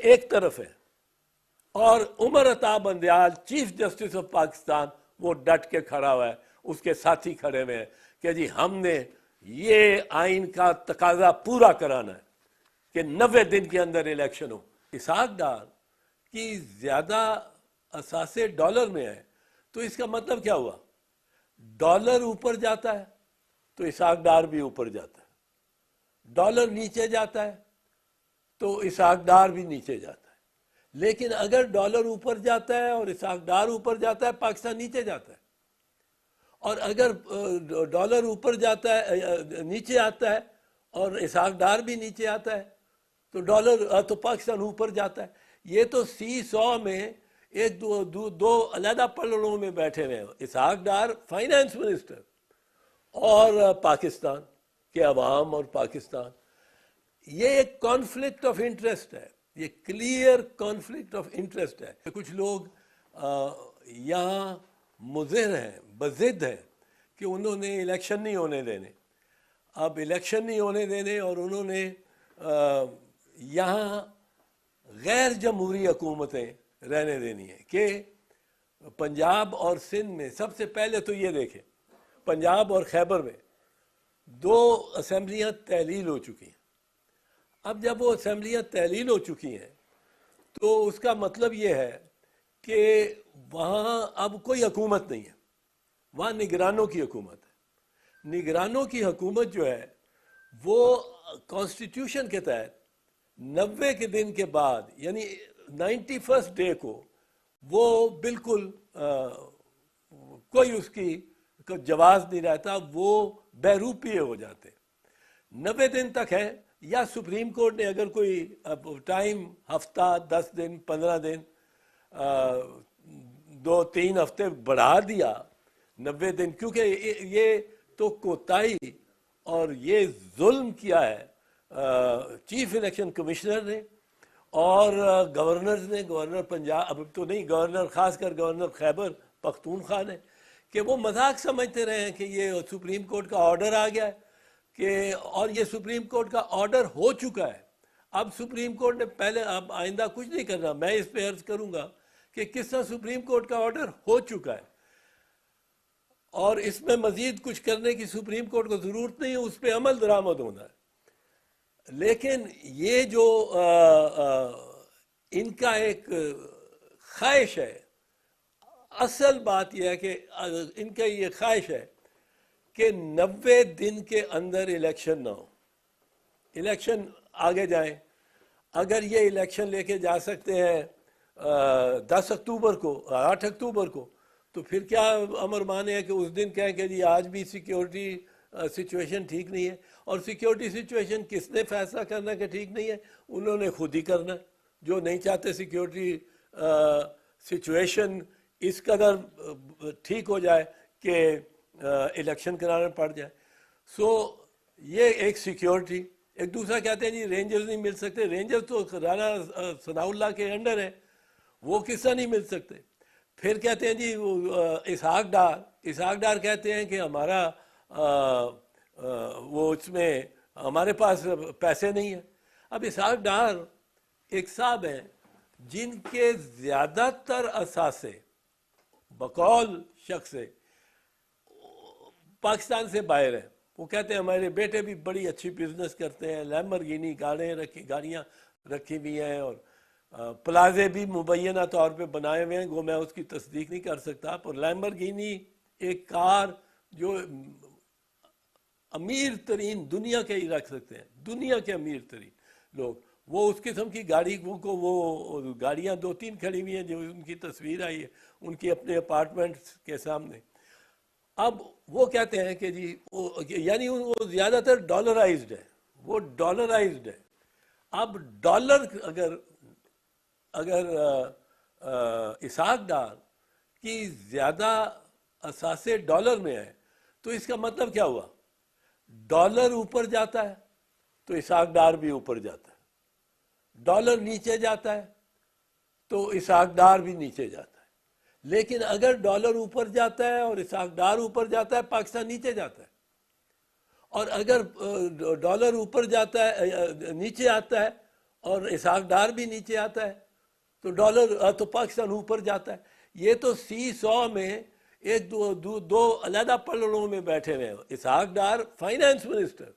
ایک طرف ہے اور Umar Ata Bandial chief justice of Pakistan وہ ڈٹ کے کھڑا ہوا ہے، اس کے ساتھی کھڑے ہوئے ہیں کہ جی ہم نے یہ آئین کا تقاضا پورا کرانا ہے کہ 90 دن کے اندر الیکشن ہو۔ اسحاق ڈار کی زیادہ اثاثے ڈالر میں ہے تو اس کا مطلب کیا ہوا؟ ڈالر اوپر جاتا ہے تو اسحاق ڈار بھی اوپر جاتا ہے، ڈالر نیچے جاتا ہے تو اسحاق ڈار بھی نیچے جاتا ہے۔ لیکن اگر ڈالر اوپر جاتا ہے اور اسحاق ڈار اوپر جاتا ہے پاکستان نیچے جاتا ہے، اور اگر ڈالر اوپر جاتا ہے نیچے آتا ہے اور اسحاق ڈار بھی نیچے آتا ہے تو پاکستان اوپر جاتا ہے۔ یہ تو سی سو میں ایک دو علیحدہ پلڑوں میں بیٹھے ہوئے ہیں، اسحاق ڈار فائنانس منسٹر اور پاکستان کے عوام اور پاکستان۔ یہ ایک کانفلکٹ آف انٹرسٹ ہے، یہ کلیئر کانفلکٹ آف انٹرسٹ ہے۔ کچھ لوگ یہاں مضر ہیں، بضد ہیں کہ انہوں نے الیکشن نہیں ہونے دینے۔ اب الیکشن نہیں ہونے دینے اور انہوں نے یہاں غیر جمہوری حکومتیں رہنے دینی ہیں کہ پنجاب اور سندھ میں سب سے پہلے تو یہ دیکھیں، پنجاب اور خیبر میں 2 اسمبلیاں تحلیل ہو چکی ہیں۔ اب جب وہ اسمبلیاں تحلیل ہو چکی ہیں تو اس کا مطلب یہ ہے کہ وہاں اب کوئی حکومت نہیں ہے، وہاں نگرانوں کی حکومت ہے۔ نگرانوں کی حکومت جو ہے وہ کانسٹیٹیوشن کے تحت 90 کے دن کے بعد یعنی 91 ڈے کو وہ بالکل کوئی اس کی جواز نہیں رہتا، وہ بہروپیے ہو جاتے۔ 90 دن تک ہے، یا سپریم کورٹ نے اگر کوئی ٹائم ہفتہ 10 دن 15 دن 2-3 ہفتے بڑھا دیا 90 دن، کیونکہ یہ تو کوتاہی اور یہ ظلم کیا ہے چیف الیکشن کمشنر نے اور گورنرز نے، گورنر پنجاب اب تو نہیں، گورنر خاص کر گورنر خیبر پختونخوا نے، کہ وہ مذاق سمجھتے رہے ہیں کہ یہ سپریم کورٹ کا آرڈر آ گیا ہے کہ، اور یہ سپریم کورٹ کا آرڈر ہو چکا ہے۔ اب سپریم کورٹ نے پہلے، اب آئندہ کچھ نہیں کرنا، میں اس پہ عرض کروں گا کہ کس طرح سپریم کورٹ کا آرڈر ہو چکا ہے اور اس میں مزید کچھ کرنے کی سپریم کورٹ کو ضرورت نہیں ہے، اس پہ عمل درآمد ہونا ہے۔ لیکن یہ جو ان کا ایک خواہش ہے، اصل بات یہ ہے کہ ان کا یہ خواہش ہے کہ 90 دن کے اندر الیکشن نہ ہو، الیکشن آگے جائیں۔ اگر یہ الیکشن لے کے جا سکتے ہیں 10 اکتوبر کو، 8 اکتوبر کو، تو پھر کیا امر مانے ہے کہ اس دن کہیں کہ جی آج بھی سیکیورٹی سچویشن ٹھیک نہیں ہے، اور سیکیورٹی سچویشن کس نے فیصلہ کرنا کہ ٹھیک نہیں ہے؟ انہوں نے خود ہی کرنا، جو نہیں چاہتے سیکیورٹی سچویشن اس قدر ٹھیک ہو جائے کہ الیکشن کرانا پڑ جائے۔ سو یہ ایک سیکیورٹی۔ ایک دوسرا کہتے ہیں جی رینجرز نہیں مل سکتے، رینجرز تو رانا ثناء اللہ کے انڈر ہے، وہ کس طرح نہیں مل سکتے؟ پھر کہتے ہیں جی اسحاق ڈار کہتے ہیں کہ ہمارا وہ اس میں ہمارے پاس پیسے نہیں ہیں۔ اب اسحاق ڈار ایک صاحب ہیں جن کے زیادہ تر اثاثے بقول شخص سے پاکستان سے باہر ہیں۔ وہ کہتے ہیں ہمارے بیٹے بھی بڑی اچھی بزنس کرتے ہیں، لیمبرگینی گاڑیاں رکھی ہوئی ہیں اور پلازے بھی مبینہ طور پہ بنائے ہوئے ہیں، وہ میں اس کی تصدیق نہیں کر سکتا، پر لیمبرگینی ایک کار جو امیر ترین دنیا کے ہی رکھ سکتے ہیں، دنیا کے امیر ترین لوگ، وہ اس قسم کی گاڑی کو، وہ گاڑیاں 2-3 کھڑی ہوئی ہیں جو ان کی تصویر آئی ہے ان کی اپنے اپارٹمنٹس کے سامنے۔ اب وہ کہتے ہیں کہ جی یعنی وہ زیادہ تر ڈالرائزڈ ہے، وہ ڈالرائزڈ ہے۔ اب ڈالر اگر اسحاق ڈار کی زیادہ اثاثے ڈالر میں ہے تو اس کا مطلب کیا ہوا؟ ڈالر اوپر جاتا ہے تو اسحاق ڈار بھی اوپر جاتا ہے، ڈالر نیچے جاتا ہے تو اسحاق ڈار بھی نیچے جاتا ہے۔ لیکن اگر ڈالر اوپر جاتا ہے اور اسحاق ڈار اوپر جاتا ہے پاکستان نیچے جاتا ہے، اور اگر ڈالر اوپر جاتا ہے نیچے آتا ہے اور اسحاق ڈار بھی نیچے آتا ہے، تو ڈالر تو پاکستان اوپر جاتا ہے. یہ تو سی سو میں ایک دو علیحدہ پلڑوں میں بیٹھے ہوئے ہیں، اسحاق ڈار فائنانس منسٹر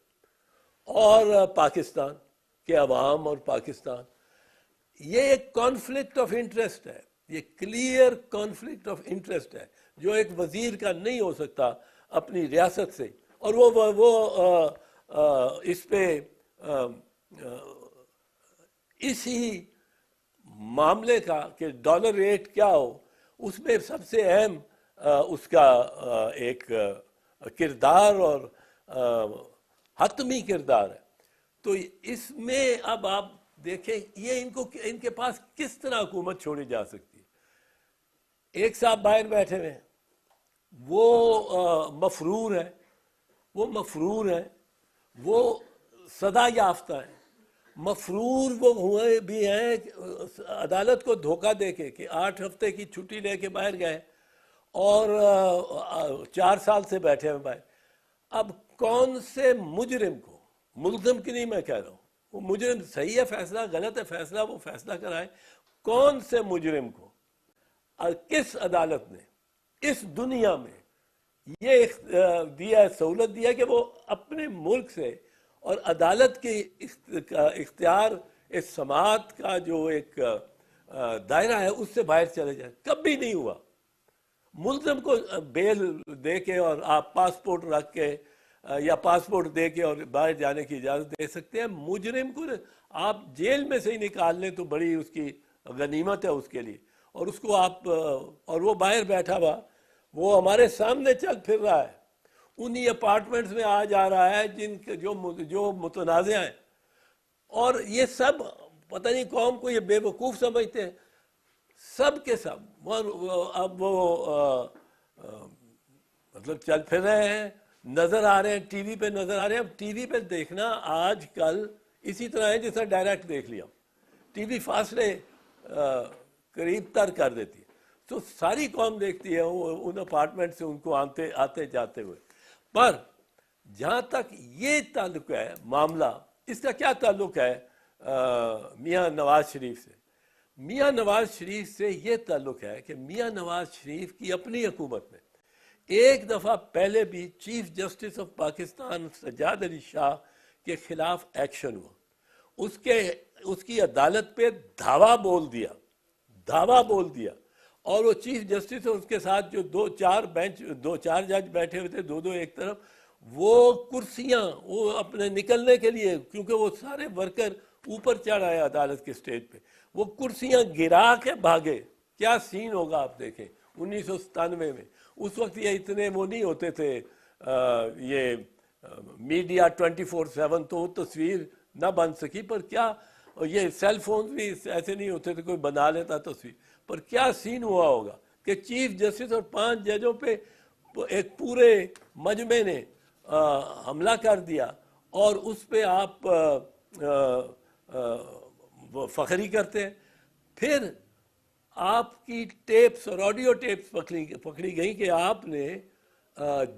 اور پاکستان کے عوام اور پاکستان. یہ ایک کانفلکٹ آف انٹرسٹ ہے، یہ کلیئر کانفلکٹ آف انٹرسٹ ہے جو ایک وزیر کا نہیں ہو سکتا اپنی ریاست سے. اور وہ اس پہ اسی معاملے کا کہ ڈالر ریٹ کیا ہو، اس میں سب سے اہم اس کا ایک کردار اور حتمی کردار ہے. تو اس میں اب آپ دیکھیں یہ ان کے پاس کس طرح حکومت چھوڑی جا سکتی ہے. ایک صاحب باہر بیٹھے ہوئے ہیں، وہ مفرور ہے، وہ سزا یافتہ ہے. مفرور وہ ہوئے بھی ہیں عدالت کو دھوکہ دے کے کہ 8 ہفتے کی چھٹی لے کے باہر گئے اور 4 سال سے بیٹھے ہوئے باہر. اب کون سے مجرم کو، ملزم کی نہیں میں کہہ رہا ہوں، وہ مجرم صحیح ہے فیصلہ، غلط ہے فیصلہ، وہ فیصلہ کرائے. کون سے مجرم کو کس عدالت نے اس دنیا میں یہ دیا سہولت دیا کہ وہ اپنے ملک سے اور عدالت کے اختیار اس سماعت کا جو ایک دائرہ ہے اس سے باہر چلے جائیں؟ کبھی نہیں ہوا. ملزم کو بیل دے کے اور آپ پاسپورٹ رکھ کے یا پاسپورٹ دے کے اور باہر جانے کی اجازت دے سکتے ہیں. مجرم کو آپ جیل میں سے ہی نکال لیں تو بڑی اس کی غنیمت ہے اس کے لیے. اور اس کو آپ اور وہ باہر بیٹھا ہوا، وہ ہمارے سامنے چل پھر رہا ہے، انہی اپارٹمنٹس میں آ جا رہا ہے جو متنازع ہیں. اور یہ سب پتہ نہیں قوم کو یہ بے وقوف سمجھتے ہیں، سب کے سب اب وہ مطلب چل پھر رہے ہیں، نظر آ رہے ہیں، ٹی وی پہ نظر آ رہے ہیں. اب ٹی وی پہ دیکھنا آج کل اسی طرح ہے جیسا ڈائریکٹ دیکھ لیا. ٹی وی فاصلے قریب تر کر دیتی ہے، تو ساری قوم دیکھتی ہے ان اپارٹمنٹ سے ان کو آتے جاتے ہوئے. پر جہاں تک یہ تعلق ہے معاملہ، اس کا کیا تعلق ہے میاں نواز شریف سے؟ میاں نواز شریف سے یہ تعلق ہے کہ میاں نواز شریف کی اپنی حکومت میں ایک دفعہ پہلے بھی chief justice of Pakistan Sajjad Ali Shah کے خلاف ایکشن ہوا. اس کی عدالت پہ دھاوا بول دیا اور وہ چیف جسٹس اور اس کے ساتھ جو 2-4 جج بیٹھے ہوئے تھے، دو ایک طرف، وہ کرسیاں وہ اپنے نکلنے کے لیے، کیونکہ وہ سارے ورکر اوپر چڑھ آئے عدالت کے سٹیج پہ، وہ کرسیاں گرا کے بھاگے. کیا سین ہوگا آپ دیکھیں 1997 میں. اس وقت یہ اتنے وہ نہیں ہوتے تھے، یہ میڈیا 24/7 تو وہ تصویر نہ بن سکی. پر کیا یہ سیل فون بھی ایسے نہیں ہوتے تھے کوئی بنا لیتا تصویر. پر کیا سین ہوا ہوگا کہ چیف جسٹس اور 5 ججوں پہ ایک پورے مجمع نے حملہ کر دیا اور اس پہ آپ فخری کرتے ہیں. پھر آپ کی ٹیپس اور آڈیو ٹیپس پکڑی گئیں کہ آپ نے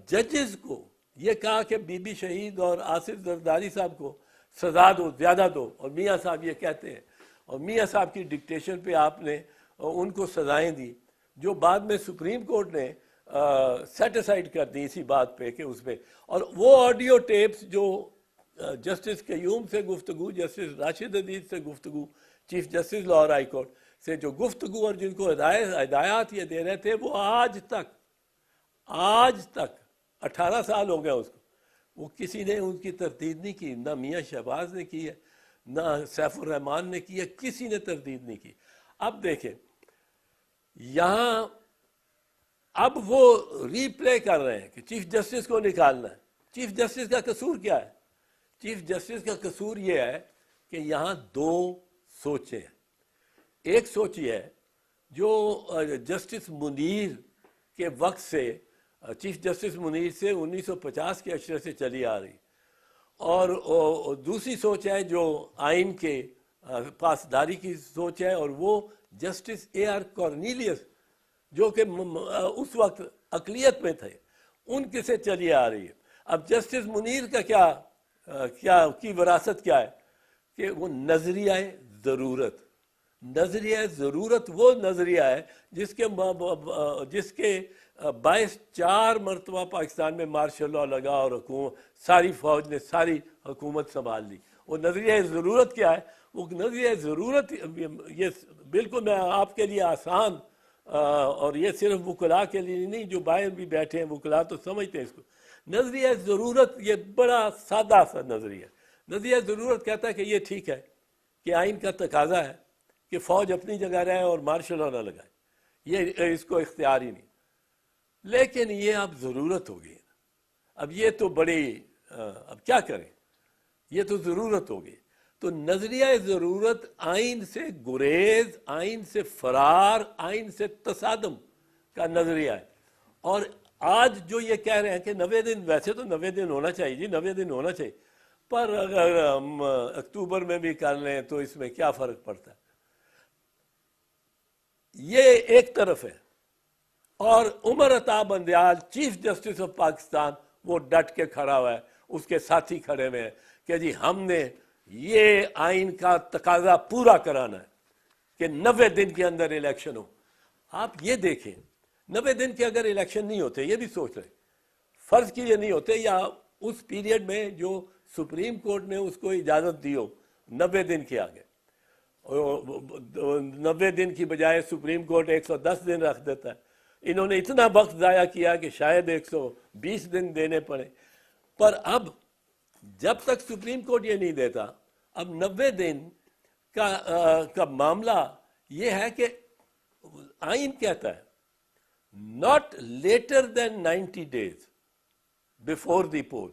ججز کو یہ کہا کہ بی بی شہید اور آصف زرداری صاحب کو سزا دو، زیادہ دو، اور میاں صاحب یہ کہتے ہیں، اور میاں صاحب کی ڈکٹیشن پہ آپ نے ان کو سزائیں دی جو بعد میں سپریم کورٹ نے سیٹ اسائڈ کر دی اسی بات پہ کہ اس پہ. اور وہ آڈیو ٹیپس جو جسٹس قیوم سے گفتگو، جسٹس راشد عزیز سے گفتگو، chief justice Lahore high court سے جو گفتگو اور جن کو ہدایات یہ دے رہے تھے، وہ آج تک 18 سال ہو گیا اس کو، وہ کسی نے ان کی تردید نہیں کی. نہ میاں شہباز نے کی ہے، نہ سیف الرحمان نے کی ہے، کسی نے تردید نہیں کی. اب دیکھیں یہاں اب وہ ری پلے کر رہے ہیں کہ چیف جسٹس کو نکالنا ہے. چیف جسٹس کا قصور کیا ہے؟ چیف جسٹس کا قصور یہ ہے کہ یہاں 2 سوچیں ہیں. ایک سوچ یہ ہے جو جسٹس منیر کے وقت سے، چیف جسٹس منیر سے 1950 کے اشرے سے چلی آ رہی، اور دوسری سوچ ہے جو آئین کے پاسداری کی سوچ ہے، اور وہ جسٹس اے آر کارنیلیس جو کہ اس وقت اقلیت میں تھے، ان کے سے چلی آ رہی ہے. اب جسٹس منیر کا کیا کی وراثت کیا ہے کہ وہ نظریہ ضرورت. نظریہ ضرورت وہ نظریہ ہے جس کے باعث 4 مرتبہ پاکستان میں مارشل لا لگا اور ساری فوج نے ساری حکومت سنبھال لی. وہ نظریہ ضرورت کیا ہے؟ وہ نظریہ ضرورت یہ بالکل میں آپ کے لیے آسان اور یہ صرف وکلاء کے لیے نہیں، جو باہر بھی بیٹھے ہیں وکلاء تو سمجھتے ہیں اس کو. نظریہ ضرورت یہ بڑا سادہ سا نظریہ. نظریہ ضرورت کہتا ہے کہ یہ ٹھیک ہے کہ آئین کا تقاضا ہے کہ فوج اپنی جگہ رہے اور مارشل لا نہ لگائے، یہ اس کو اختیار ہی نہیں. لیکن یہ اب ضرورت ہو گئی. اب یہ تو بڑی اب کیا کریں، یہ تو ضرورت ہو گئی. تو نظریہ ضرورت آئین سے گریز، آئین سے فرار، آئین سے تصادم کا نظریہ ہے. اور آج جو یہ کہہ رہے ہیں کہ 90 دن، ویسے تو 90 دن ہونا چاہیے جی، 90 دن ہونا چاہیے، پر اگر ہم اکتوبر میں بھی کر لیں تو اس میں کیا فرق پڑتا ہے. یہ ایک طرف ہے. اور Umar Ata Bandial chief justice of Pakistan وہ ڈٹ کے کھڑا ہوا ہے، اس کے ساتھی کھڑے ہوئے ہیں کہ جی ہم نے یہ آئین کا تقاضا پورا کرانا ہے کہ 90 دن کے اندر الیکشن ہو. آپ یہ دیکھیں 90 دن کے اگر الیکشن نہیں ہوتے، یہ بھی سوچ رہے فرض کیجئے نہیں ہوتے، یا اس پیریڈ میں جو سپریم کورٹ نے اس کو اجازت دی ہو 90 دن کے آگے، 90 دن کی بجائے سپریم کورٹ 110 دن رکھ دیتا ہے. انہوں نے اتنا وقت ضائع کیا کہ شاید 120 دن دینے پڑے. پر اب جب تک سپریم کورٹ یہ نہیں دیتا، اب 90 دن کا معاملہ یہ ہے کہ آئین کہتا ہے not later than 90 days before the poll.